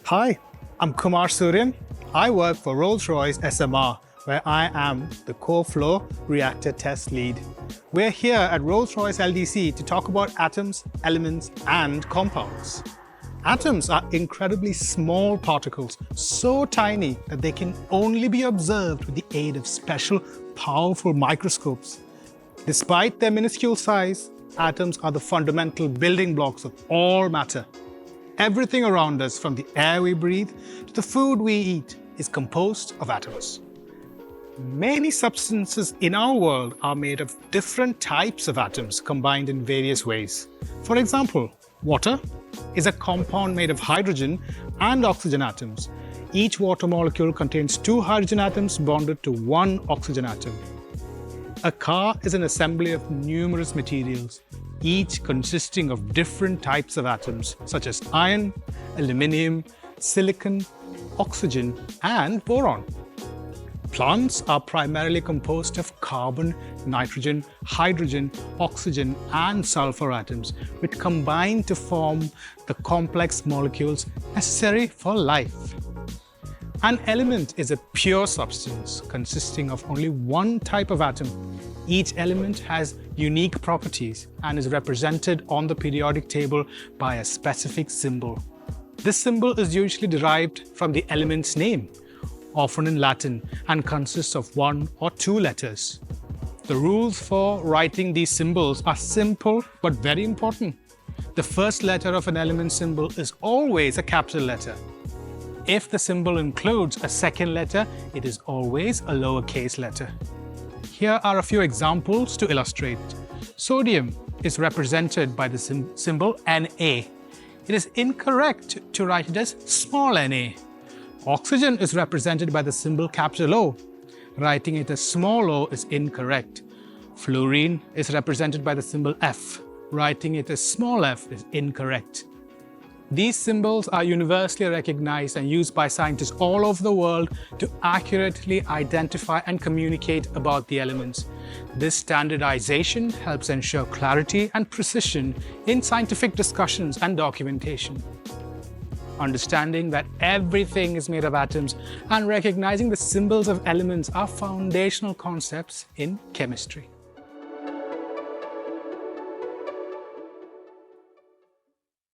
Hi, I'm Kumar Suryan. I work for Rolls Royce SMR, where I am the core flow reactor test lead. We're here at Rolls Royce LDC to talk about atoms, elements, and compounds. Atoms are incredibly small particles, so tiny that they can only be observed with the aid of special, powerful microscopes. Despite their minuscule size, atoms are the fundamental building blocks of all matter. Everything around us, from the air we breathe to the food we eat, is composed of atoms. Many substances in our world are made of different types of atoms combined in various ways. For example, water is a compound made of hydrogen and oxygen atoms. Each water molecule contains two hydrogen atoms bonded to one oxygen atom. A car is an assembly of numerous materials, each consisting of different types of atoms such as iron, aluminium, silicon, oxygen, and boron. Plants are primarily composed of carbon, nitrogen, hydrogen, oxygen, and sulfur atoms, which combine to form the complex molecules necessary for life. An element is a pure substance consisting of only one type of atom. Each element has unique properties and is represented on the periodic table by a specific symbol. This symbol is usually derived from the element's name, often in Latin, and consists of one or two letters. The rules for writing these symbols are simple but very important. The first letter of an element symbol is always a capital letter. If the symbol includes a second letter, it is always a lowercase letter. Here are a few examples to illustrate. Sodium is represented by the symbol Na. It is incorrect to write it as small na. Oxygen is represented by the symbol capital O. Writing it as small o is incorrect. Fluorine is represented by the symbol F. Writing it as small f is incorrect. These symbols are universally recognized and used by scientists all over the world to accurately identify and communicate about the elements. This standardization helps ensure clarity and precision in scientific discussions and documentation. Understanding that everything is made of atoms and recognizing the symbols of elements are foundational concepts in chemistry.